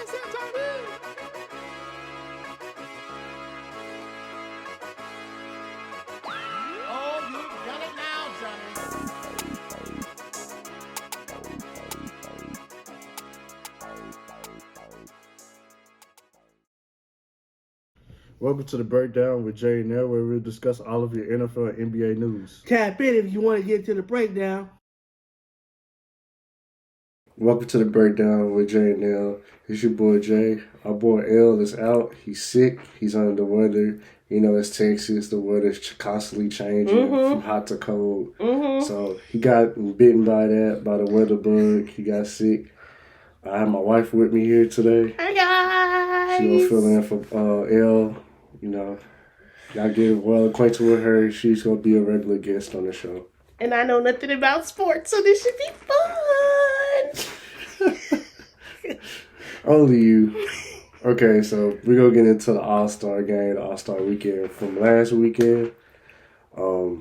Oh, you've done it now, Johnny. Welcome to the Breakdown with Jay and Nell, where we'll discuss all of your NFL and NBA news. Tap in if you want to get to the breakdown. Welcome to the Breakdown with Jay and Nell. It's your boy Jay. Our boy L is out. He's sick. He's under the weather. You know, it's Texas. The weather's constantly changing from hot to cold. So he got bitten by the weather bug. He got sick. I have my wife with me here today. Hi guys. She gonna fill in for L. You know, y'all get well acquainted with her. She's gonna be a regular guest on the show. And I know nothing about sports, so this should be fun. Only you. Okay, so we're gonna get into the All-Star game, the All-Star weekend from last weekend. We're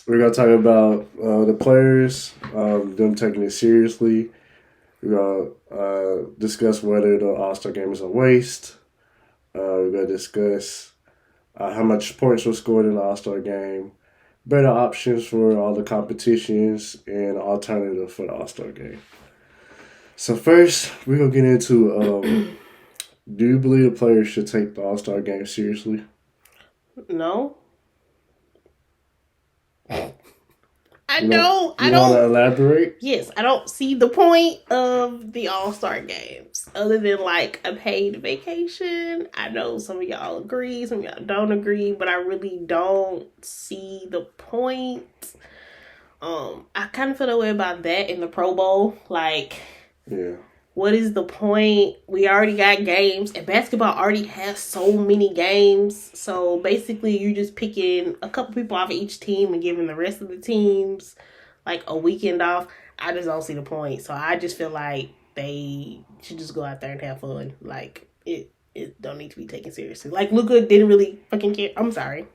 gonna talk about the players, them taking it seriously. We're gonna discuss whether the All-Star game is a waste. We're gonna discuss how much points were scored in the All-Star game, better options for all the competitions, and alternative for the All-Star game. So first, we're going to get into, do you believe the players should take the All-Star game seriously? No. I You don't. want to elaborate? Yes, I don't see the point of the All-Star games other than like a paid vacation. I know some of y'all agree, some of y'all don't agree, but I really don't see the point. I kind of feel that way about that in the Pro Bowl. Like, Yeah. what is the point? We already got games, and basketball already has so many games. So basically, you're just picking a couple people off of each team and giving the rest of the teams like a weekend off. I just don't see the point. So I just feel like they should just go out there and have fun. Like, it don't need to be taken seriously. Like, Luka didn't really fucking care. I'm sorry.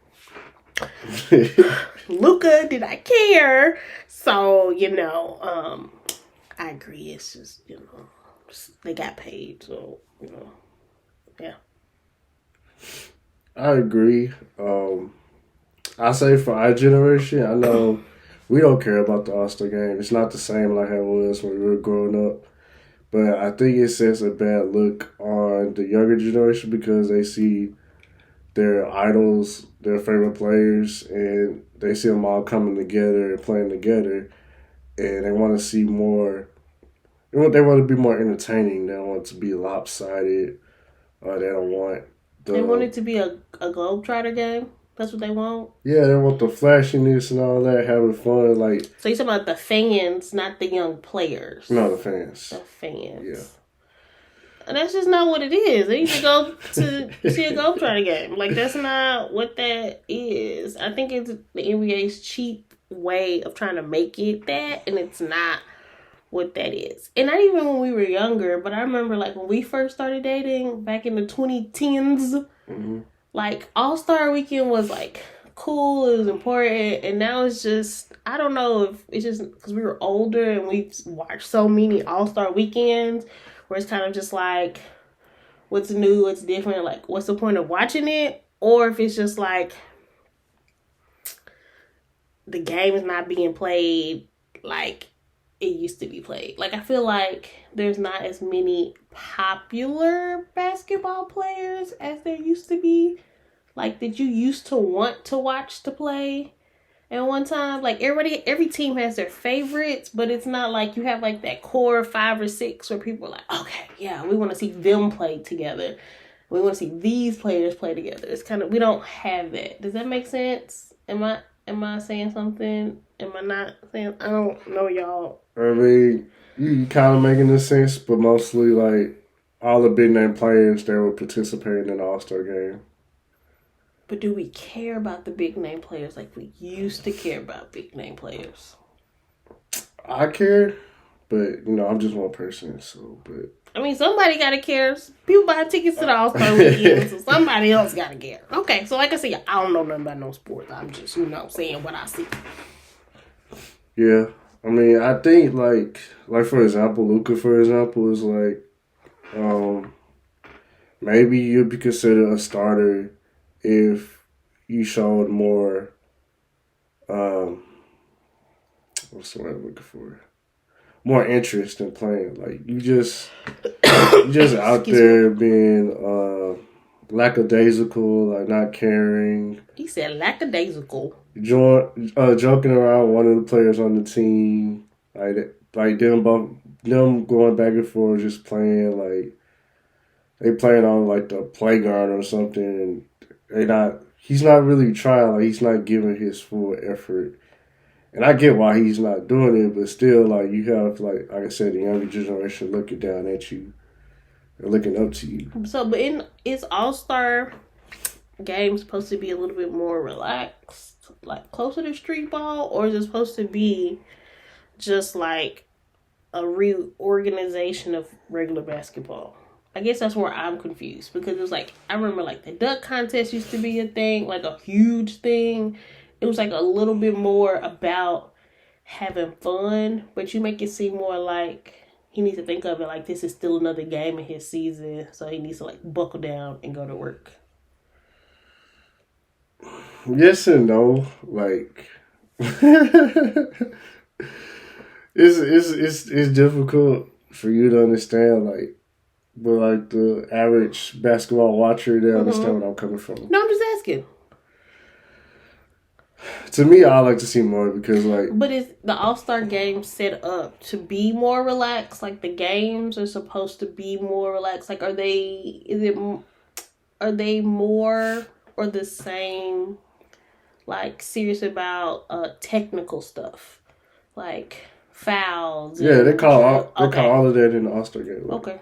Luka did not care. So, I agree. It's just, they got paid, so, yeah. I agree. I say for our generation, I know we don't care about the All-Star game. It's not the same like how it was when we were growing up. But I think it sets a bad look on the younger generation because they see their idols, their favorite players, and they see them all coming together and playing together. And they want to see more. They want to be more entertaining. They don't want it to be lopsided. Or they don't want They want it to be a Globetrotter game. That's what they want. Yeah, they want the flashiness and all that, having fun. Like, So you're talking about the fans, not the young players. no, the fans. The fans. Yeah. And that's just not what it is. They need to go to see a Globetrotter game. Like, that's not what that is. I think it's the NBA's cheap way of trying to make it that, and it's not what that is. And not even when we were younger, but I remember, like, when we first started dating back in the 2010s, like, All-Star Weekend was, like, cool, it was important, and now it's just, I don't know if it's just because we were older and we've watched so many All-Star Weekends where it's kind of just like, what's new, what's different, like, what's the point of watching it? Or if it's just like, the game is not being played like it used to be played. Like, I feel like there's not as many popular basketball players as there used to be. Like, that you used to want to watch to play at one time. Like, every team has their favorites, but it's not like you have, like, that core 5 or 6 where people are like, okay, yeah, we want to see them play together. We want to see these players play together. It's kind of, we don't have that. Does that make sense? Am I saying something? Am I not saying? I don't know, y'all. I mean, you kind of making this sense, but mostly, like, all the big name players that were participating in the All-Star game. But do we care about the big name players like we used to care about big name players? I care, but, I'm just one person, so, but... I mean, somebody gotta care. People buy tickets to the All-Star Weekend, so somebody else gotta care. Okay, so like I said, I don't know nothing about no sports. I'm just, saying what I see. Yeah. I mean, I think, like for example, Luka, for example, is like, maybe you'd be considered a starter if you showed more. What's the word I'm looking for? More interest in playing. Like you just out there being lackadaisical, like not caring. He said lackadaisical. Joking around one of the players on the team, like them going back and forth, just playing like they playing on like the playground or something, and he's not really trying, like he's not giving his full effort. And I get why he's not doing it, but still, like you have like I said, the younger generation looking down at you, and looking up to you. So, but is All-Star game supposed to be a little bit more relaxed, like closer to street ball, or is it supposed to be just like a reorganization of regular basketball? I guess that's where I'm confused, because it was like, I remember like the dunk contest used to be a thing, like a huge thing. It was like a little bit more about having fun, but you make it seem more like he needs to think of it like this is still another game in his season, so he needs to like buckle down and go to work. Yes and no. Like it's difficult for you to understand, like, but like the average basketball watcher, they understand where I'm coming from. No, I'm just asking. To me, I like to see more because, like, but is the All-Star game set up to be more relaxed? Like the games are supposed to be more relaxed. Like, are they more or the same? Like serious about technical stuff, like fouls. Yeah, they call all of that in the All-Star game. Like, okay.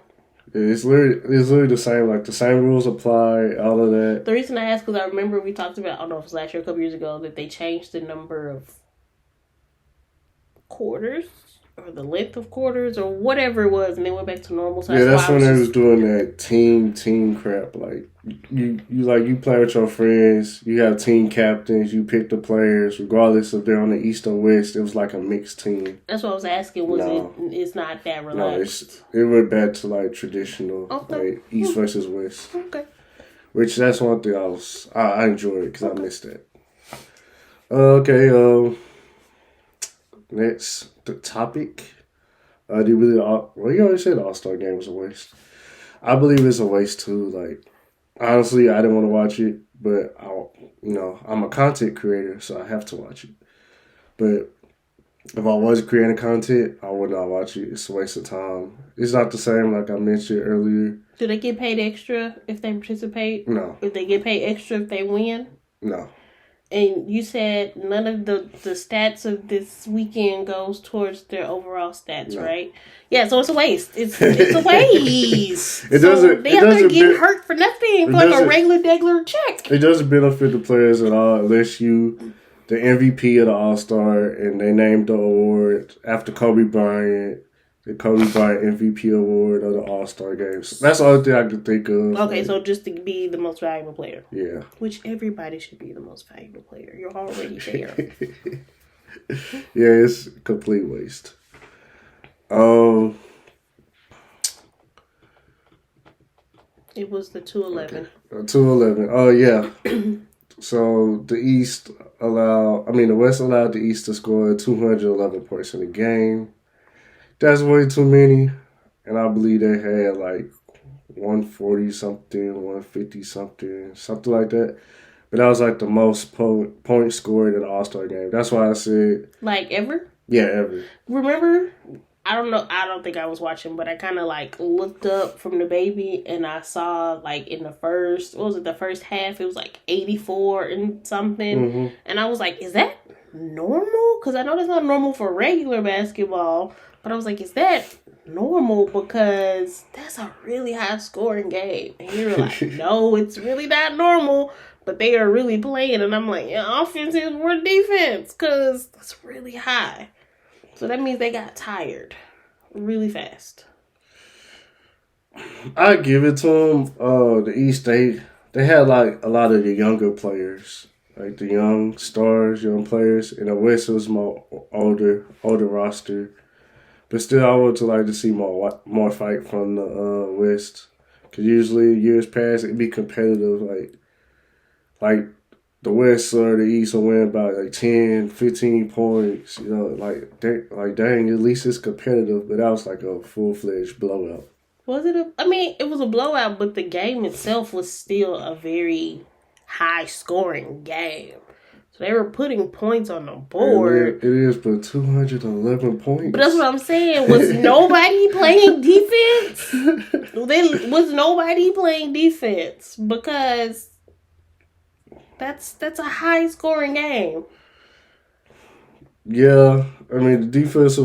It's literally the same. Like the same rules apply. All of that. The reason I asked because I remember we talked about, I don't know if it was last year, a couple years ago, that they changed the number of quarters or the length of quarters or whatever it was, and they went back to normal. So that's when they was doing that team crap. Like you play with your friends. You have team captains. You pick the players regardless if they're on the East or West. It was like a mixed team. That's what I was asking. It's not that relaxed? No, it went back to like traditional, like East versus West. Okay. Which that's one thing I enjoyed because I missed that. Okay. Next, the topic. You already said the All-Star game was a waste. I believe it's a waste too. Like, honestly, I didn't want to watch it, but I'm a content creator, so I have to watch it. But if I was creating content, I would not watch it. It's a waste of time. It's not the same, like I mentioned earlier. Do they get paid extra if they participate? No. If they get paid extra if they win? No. And you said none of the stats of this weekend goes towards their overall stats, right? Yeah, so it's a waste. It's a waste. They out there getting hurt for nothing, for like a regular check. It doesn't benefit the players at all unless you the MVP of the All-Star and they named the award after Kobe Bryant. The Kobe Bryant MVP award of the All-Star games. That's the only thing I can think of. Okay, so just to be the most valuable player. Yeah. Which everybody should be the most valuable player. You're already there. Yeah, it's a complete waste. It was the 211. Okay. 211. Oh, yeah. So the West allowed the East to score 211 points in the game. That's way too many. And I believe they had like 140 something, 150 something like that. But that was like the most points scored in the All-Star game. That's why I said... Like ever? Yeah, ever. Remember? I don't know. I don't think I was watching, but I kind of like looked up from the baby and I saw like in the first half? It was like 84 and something. Mm-hmm. And I was like, is that normal? Because I know that's not normal for regular basketball. But I was like, is that normal? Because that's a really high scoring game. And you're like, no, it's really not normal. But they are really playing. And I'm like, yeah, offense is more defense. Because that's really high. So that means they got tired really fast. I give it to them. The East, they had like a lot of the younger players. Like the young stars, young players. And the West was more older roster. But still, I would like to see more fight from the West. Because usually years past, it'd be competitive. Like the West or the East will win about like 10, 15 points. You know, dang, at least it's competitive. But that was like a full-fledged blowout. Was it it was a blowout, but the game itself was still a very high-scoring game. So they were putting points on the board. It is, but 211 points. But that's what I'm saying. Was nobody playing defense? Was nobody playing defense? Because that's a high-scoring game. Yeah, I mean the defense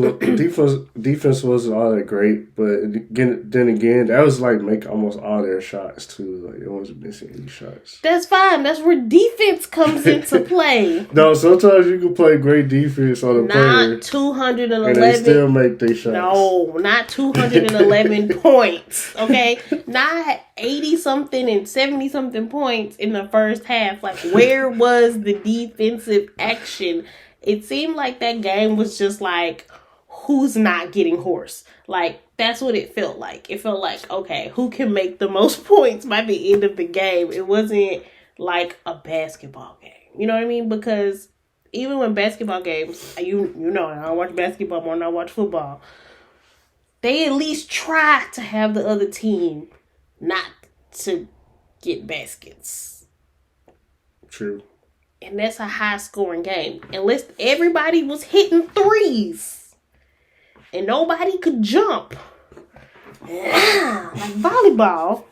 wasn't all that great, but then again, that was like make almost all their shots too. Like it wasn't missing any shots. That's fine. That's where defense comes into play. No, sometimes you can play great defense on a player, not 211, and they still make their shots. No, not 211 points. Okay, not 80 something and 70 something points in the first half. Like where was the defensive action? It seemed like that game was just like, who's not getting hoarse? Like, that's what it felt like. It felt like, okay, who can make the most points by the end of the game? It wasn't like a basketball game. You know what I mean? Because even when basketball games, you know, I don't watch basketball more than I watch football. They at least try to have the other team not to get baskets. True. And that's a high-scoring game. Unless everybody was hitting threes. And nobody could jump. Like volleyball.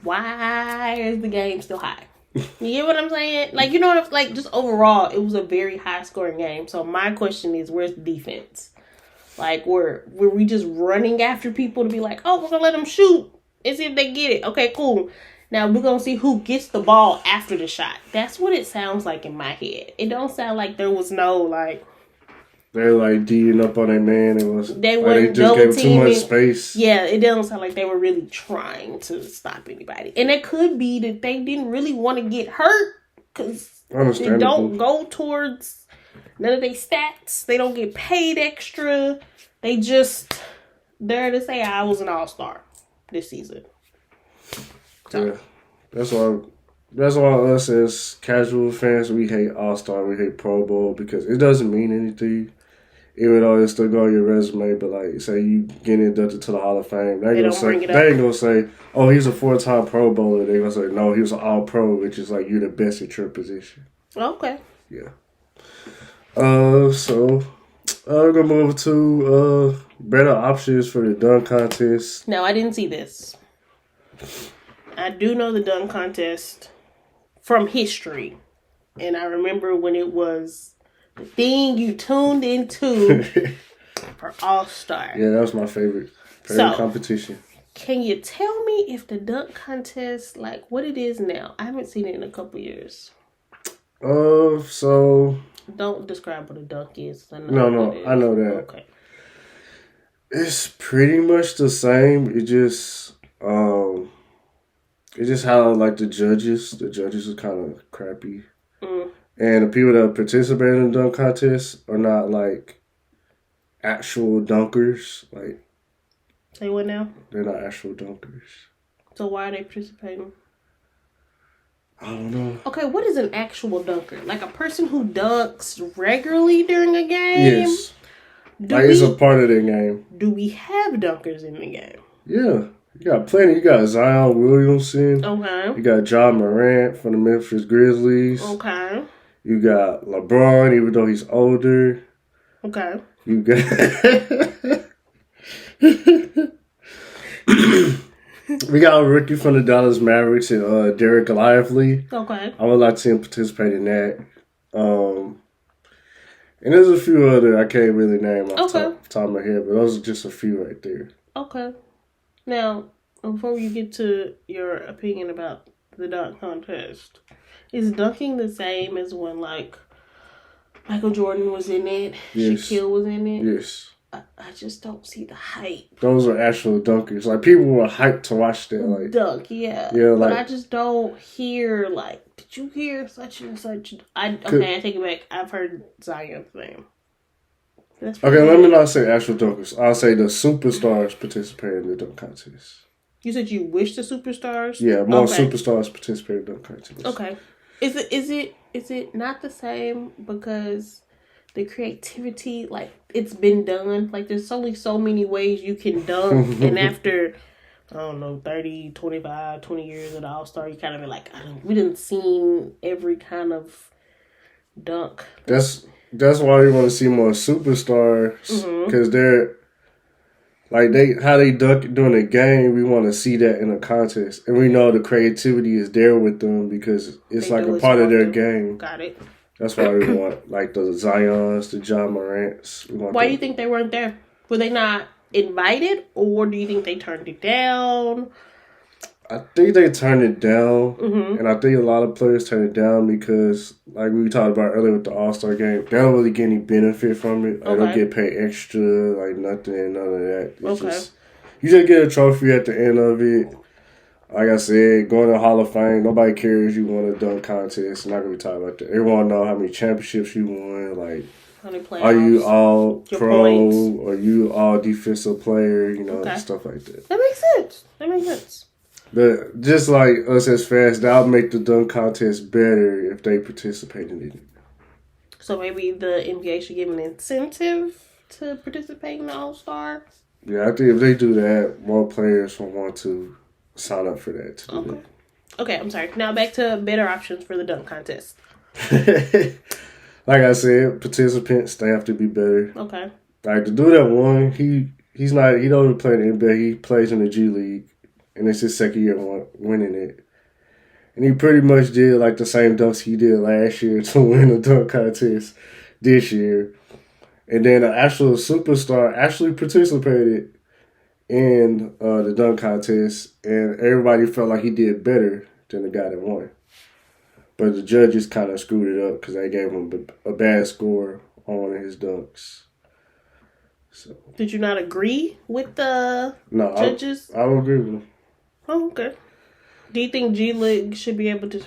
Why is the game still high? You get what I'm saying? Like, you know what I'm like? Just overall, it was a very high-scoring game. So my question is, where's the defense? Like, were we just running after people to be like, oh, we're going to let them shoot and see if they get it. Okay, cool. Now, we're going to see who gets the ball after the shot. That's what it sounds like in my head. It don't sound like there was no, like... They're, like, D'ing up on their man. They just gave too much space. Yeah, it doesn't sound like they were really trying to stop anybody. And it could be that they didn't really want to get hurt. Because they don't go towards none of their stats. They don't get paid extra. They just... There to say I was an all-star this season. Yeah, that's why us as casual fans, we hate All-Star, we hate Pro Bowl, because it doesn't mean anything. Even though it's still go on your resume, but like say you get inducted to the Hall of Fame, they ain't gonna say, oh, he's a 4-time Pro Bowler. They're gonna say, no, he was an All-Pro, which is like you're the best at your position. Okay. Yeah. So we're gonna move to better options for the dunk contest. No, I didn't see this. I do know the dunk contest from history. And I remember when it was the thing you tuned into for All-Star. Yeah, that was my favorite competition. Can you tell me if the dunk contest, like what it is now? I haven't seen it in a couple years. So... Don't describe what a dunk is. I know that. Okay. It's pretty much the same. It just how like the judges are kind of crappy, and the people that participate in the dunk contest are not like actual dunkers. Like, say what now? They're not actual dunkers. So why are they participating? I don't know. Okay, what is an actual dunker? Like a person who dunks regularly during a game? Yes. It's a part of their game. Do we have dunkers in the game? Yeah. You got plenty. You got Zion Williamson. Okay. You got John Morant from the Memphis Grizzlies. Okay. You got LeBron, even though he's older. Okay. You got... We got a rookie from the Dallas Mavericks, Derek Lively. Okay. I would like to see him participate in that. And there's a few other I can't really name off the top of my head, but those are just a few right there. Okay. Now, before you get to your opinion about the dunk contest, is dunking the same as when, like, Michael Jordan was in it, yes. Shaquille was in it? Yes. I just don't see the hype. Those are actual dunkers. Like, people were hyped to watch that. Like, dunk, yeah. Yeah, like, but I just don't hear, like, did you hear such and such? I take it back. I've heard Zion's name. Okay, let me not say actual dunkers. I'll say the superstars participate in the dunk contest. You said you wish the superstars? Yeah, more superstars participate in dunk contests. Okay. Is it not the same because the creativity, like, it's been done? Like, there's only so many ways you can dunk, and after, I don't know, 30, 25, 20 years of the All-Star, you kind of be like, we didn't seen every kind of dunk. That's why we want to see more superstars, because they're like how they dunk during the game. We want to see that in a contest, and we know the creativity is there with them because it's like a part of their game. Got it. That's why we want like the Zions, the John Morants. Why do you think they weren't there? Were they not invited, or do you think they turned it down? I think they turned it down, and I think a lot of players turned it down because, like we talked about earlier with the All-Star game, they don't really get any benefit from it. They don't get paid extra, like nothing, none of that. It's just, you just get a trophy at the end of it. Like I said, going to the Hall of Fame, nobody cares you won a dunk contest. I'm not going to be talking about that. Everyone know how many championships you won, like, are you all pro or you all defensive player, you know, stuff like that. That makes sense. But just like us as fans, that'll make the dunk contest better if they participate in it. So maybe the NBA should give an incentive to participate in the All-Star? Yeah, I think if they do that, more players will want to sign up for that. Okay, I'm sorry. Now back to better options for the dunk contest. Like I said, participants, they have to be better. Okay. Like the dude that won, he don't even play in the NBA. He plays in the G League. And it's his second year winning it. And he pretty much did like the same dunks he did last year to win the dunk contest this year. And then an actual superstar actually participated in the dunk contest. And everybody felt like he did better than the guy that won. But the judges kind of screwed it up because they gave him a bad score on one of his dunks. So. Did you not agree with the judges? I don't agree with them. Oh, okay. Do you think G League should be able to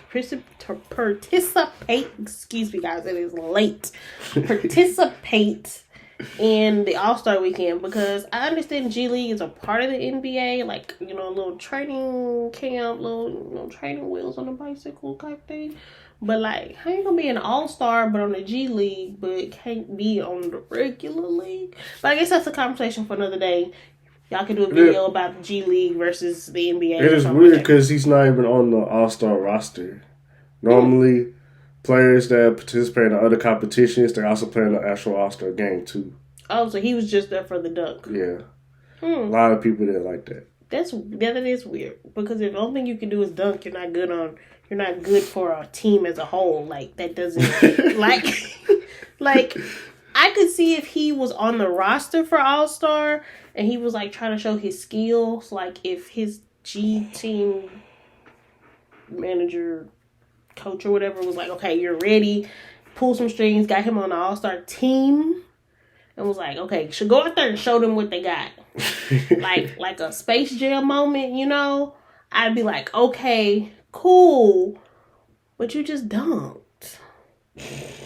participate? Excuse me, guys, it is late. Participate in the All-Star weekend, because I understand G League is a part of the NBA, like, you know, a little training camp, little training wheels on a bicycle type thing. But like, how you gonna be an All-Star but on the G League but can't be on the regular league? But I guess that's a conversation for another day. Y'all can do a video about the G League versus the NBA. It is weird because he's not even on the All-Star roster. Normally, players that participate in other competitions, they also play in the actual All-Star game too. Oh, so he was just there for the dunk. Yeah. A lot of people didn't like that. That is weird, because if the only thing you can do is dunk, you're not good for a team as a whole. Like, that doesn't like I could see if he was on the roster for All-Star and he was like trying to show his skills, like if his G team manager, coach or whatever was like, okay, you're ready, pull some strings, got him on the All-Star team, and was like, okay, should go out there and show them what they got. like a Space Jam moment, you know? I'd be like, okay, cool, but you just dunked.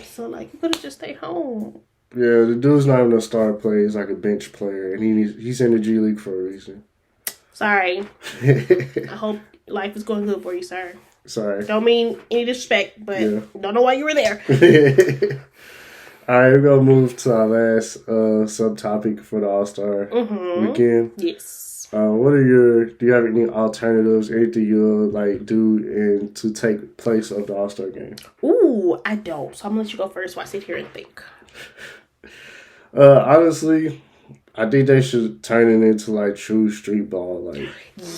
So, like, you could have just stayed home. Yeah, the dude's not even a star player. He's like a bench player, and he's in the G League for a reason. Sorry. I hope life is going good for you, sir. Sorry. Don't mean any disrespect, but don't know why you were there. All right, we're going to move to our last subtopic for the All-Star weekend. Yes. Do you have any alternatives, anything you'll like do to take place of the All-Star game? Ooh, I don't. So I'm going to let you go first while I sit here and think. Honestly, I think they should turn it into like true street ball, like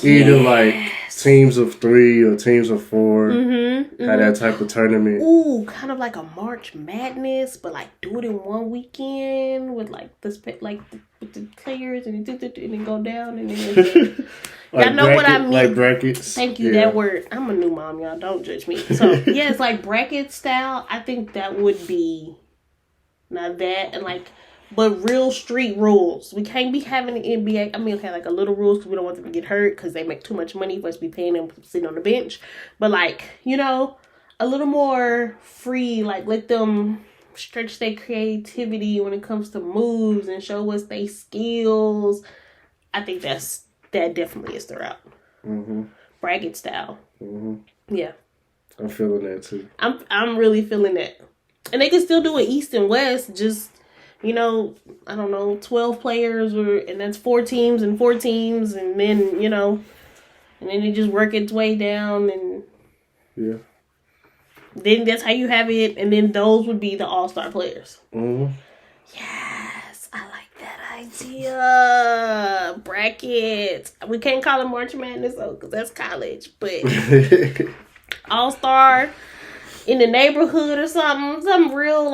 either like teams of 3 or teams of 4, have that type of tournament. Ooh, kind of like a March Madness, but like do it in one weekend with like with the players and then go down and then. Like y'all know what I mean. Like brackets. Thank you, that word. I'm a new mom, y'all. Don't judge me. So yeah, it's like bracket style. I think that would be. Now that, and like, but real street rules. We can't be having the NBA. I mean, okay, like a little rules because we don't want them to get hurt because they make too much money for us to be paying them sitting on the bench. But like, you know, a little more free. Like, let them stretch their creativity when it comes to moves and show us their skills. I think that definitely is the route. bracket style. Yeah, I'm feeling that too. I'm really feeling that, and they can still do it East and West. Just I don't know, 12 players, and that's 4 teams and 4 teams, and then and then they just work its way down, and yeah, then that's how you have it, and then those would be the all-star players. Yes, I like that idea. Brackets. We can't call it March Madness though, because that's college, but all-star in the neighborhood or something real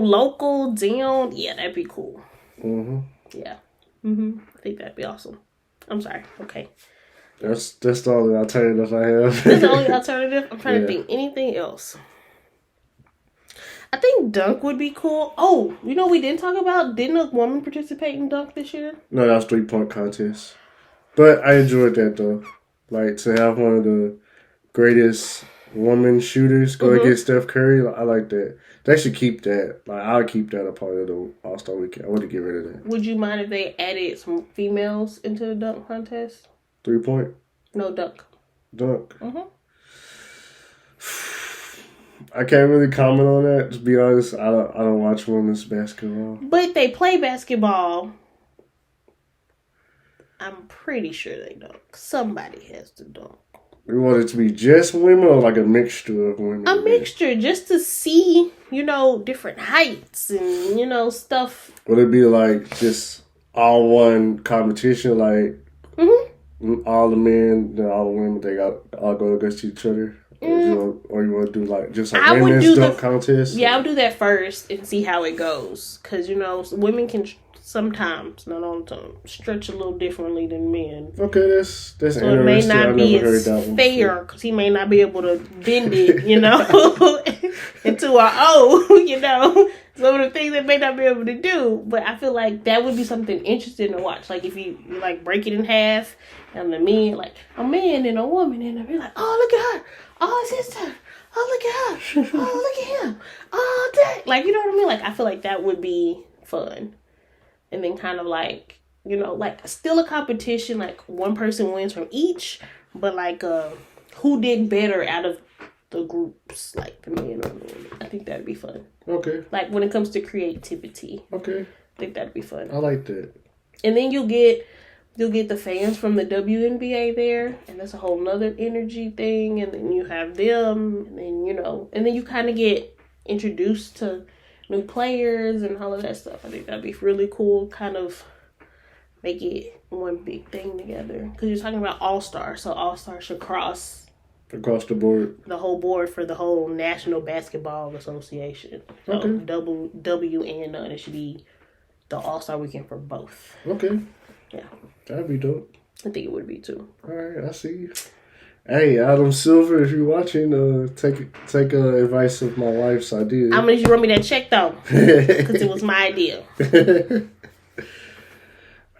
local down. Yeah, that'd be cool. Yeah. I think that'd be awesome. I'm sorry. Okay. That's the only alternative I have. That's the only alternative. I'm trying to think anything else. I think dunk would be cool. Oh, we didn't talk about? Didn't a woman participate in dunk this year? No, that was 3-point contest. But I enjoyed that though. Like to have one of the greatest woman shooters go against Steph Curry. I like that. They should keep that. Like I'll keep that a part of the All-Star weekend. I want to get rid of that. Would you mind if they added some females into the dunk contest? 3-point? No, dunk. Dunk. I can't really comment on that. To be honest, I don't watch women's basketball. But they play basketball. I'm pretty sure they dunk. Somebody has to dunk. You want it to be just women or like a mixture of women? A mixture, just to see, different heights and, stuff. Would it be like just all one competition, like all the men and all the women, they all go against each other? Or you want to do like just a women's dunk contest? Yeah, I'll do that first and see how it goes. Because, women can sometimes, not all the time, stretch a little differently than men. Okay, that's so interesting. it may not be as fair because he may not be able to bend it, into a O, some of the things that may not be able to do. But I feel like that would be something interesting to watch. Like if you break it in half and the men, like a man and a woman, and they'll be like, oh, look at her. Oh, it's his turn. Oh, look at her. Oh, look at him. Oh, dang. Like, you know what I mean? Like, I feel like that would be fun. And then kind of still a competition, like one person wins from each, but who did better out of the groups, like the men or the women. I think that'd be fun. Okay. Like when it comes to creativity. Okay. I think that'd be fun. I like that. And then you'll get the fans from the WNBA there, and that's a whole nother energy thing, and then you have them, and then, and then you kind of get introduced to new players and all of that stuff. I think that'd be really cool, kind of make it one big thing together. Because you're talking about All-Star, so All-Star should cross the board. The whole board for the whole National Basketball Association. So W and none. It should be the All-Star weekend for both. Okay. Yeah. That'd be dope. I think it would be too. All right, I see you. Hey, Adam Silver, if you're watching, take advice of my wife's idea. How much you wrote me that check though? Because it was my idea.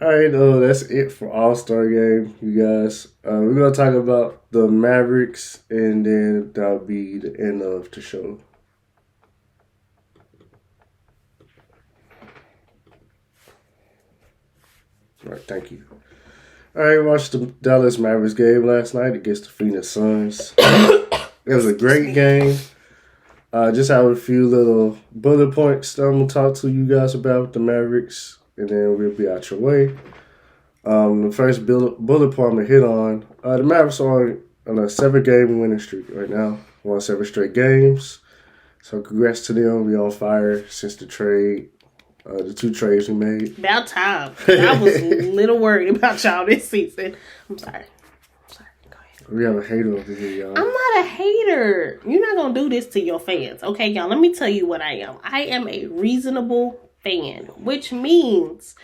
All right, that's it for All-Star Game, you guys. We're gonna talk about the Mavericks, and then that'll be the end of the show. All right, thank you. All right, watched the Dallas Mavericks game last night against the Phoenix Suns. It was a great game. Just have a few little bullet points that I'm going to talk to you guys about the Mavericks, and then we'll be out your way. The first bullet point I'm going to hit on, the Mavericks are on a 7-game winning streak right now. Won 7 straight games. So congrats to them. We on fire since the trade. The 2 trades we made. About time. I was a little worried about y'all this season. I'm sorry. Go ahead. We have a hater over here, y'all. I'm not a hater. You're not going to do this to your fans. Okay, y'all, let me tell you what I am. I am a reasonable fan, which means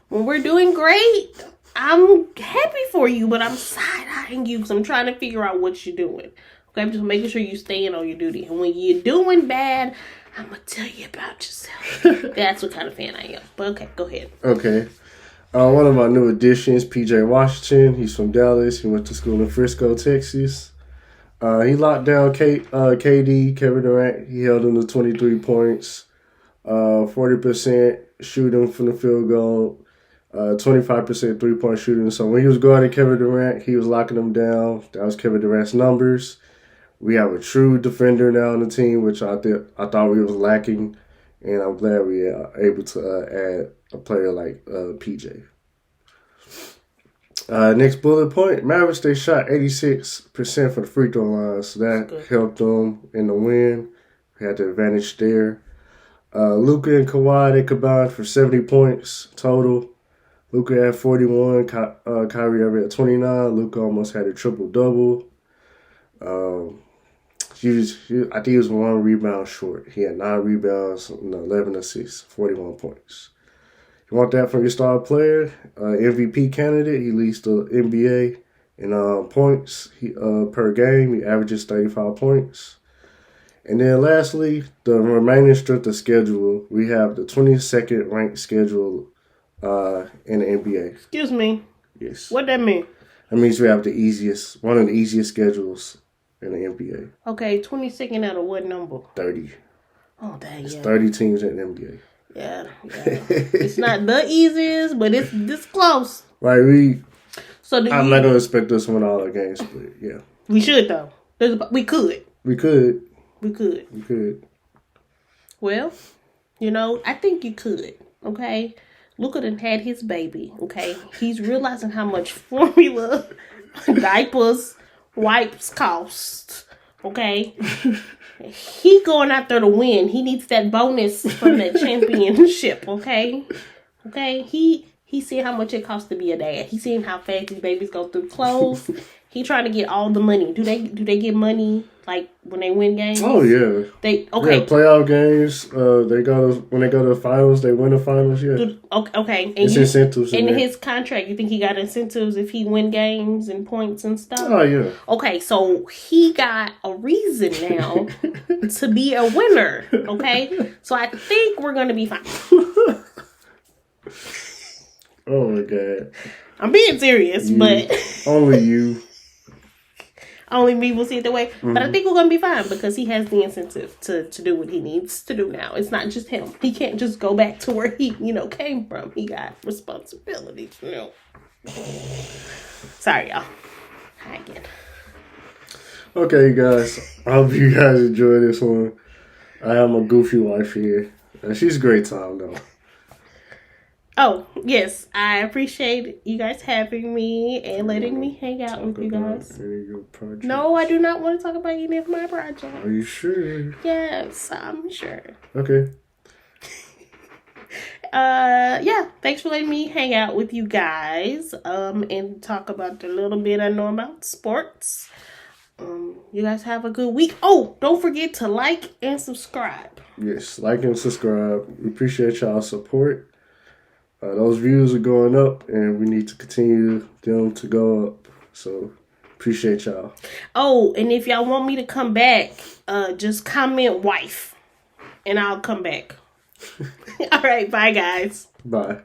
when we're doing great, I'm happy for you, but I'm side-eyeing you because I'm trying to figure out what you're doing. Okay, I'm just making sure you're staying on your duty. And when you're doing bad, I'm going to tell you about yourself. That's what kind of fan I am. But okay, go ahead. Okay. One of my new additions, PJ Washington. He's from Dallas. He went to school in Frisco, Texas. He locked down KD, Kevin Durant. He held him to 23 points, 40% shooting from the field goal, 25% 3-point shooting. So when he was guarding Kevin Durant, he was locking them down. That was Kevin Durant's numbers. We have a true defender now on the team, which I thought we was lacking, and I'm glad we are able to add a player like PJ. Next bullet point, Mavericks, they shot 86% for the free throw line, so that helped them in the win. We had the advantage there. Luka and Kawhi, they combined for 70 points total. Luka had 41, Kyrie Irving at 29. Luka almost had a triple-double. I think he was 1 rebound short. He had 9 rebounds and 11 assists, 41 points. You want that from your star player? MVP candidate, he leads the NBA in points per game. He averages 35 points. And then lastly, the remaining strength of schedule, we have the 22nd ranked schedule in the NBA. Excuse me. Yes. What that mean? That means we have one of the easiest schedules in the NBA. Okay, 22nd out of what number? 30. Oh, dang, It's yeah. 30 teams in the NBA. Yeah. It's not the easiest, but it's this close. Right, I'm not going to expect us to win all our games, but yeah. We should, though. We could. We could. Well, I think you could, okay? Luka done had his baby, okay? He's realizing how much formula, diapers, wipes cost, okay? He going out there to win. He needs that bonus from that championship, okay? Okay? He seen how much it costs to be a dad. He seen how fast these babies go through clothes. He trying to get all the money. Do they get money like when they win games? Oh yeah. Yeah, playoff games. When they go to the finals, they win the finals. Yeah. Okay. And it's incentives in his contract. You think he got incentives if he win games and points and stuff? Oh yeah. Okay, so he got a reason now to be a winner. Okay, so I think we're gonna be fine. Oh my god. I'm being serious, but only you. Only me will see it that way. Mm-hmm. But I think we're going to be fine because he has the incentive to do what he needs to do now. It's not just him. He can't just go back to where he, came from. He got responsibilities, Sorry, y'all. Hi again. Okay, you guys. I hope you guys enjoy this one. I have my goofy wife here. She's a great time, though. Oh, yes. I appreciate you guys having me and letting me hang out with you guys. No, I do not want to talk about any of my projects. Are you sure? Yes, I'm sure. Okay. Yeah, thanks for letting me hang out with you guys and talk about the little bit I know about sports. You guys have a good week. Oh, don't forget to like and subscribe. Yes, like and subscribe. We appreciate y'all's support. Those views are going up, and we need to continue them to go up. So, appreciate y'all. Oh, and if y'all want me to come back, just comment wife, and I'll come back. All right, bye, guys. Bye.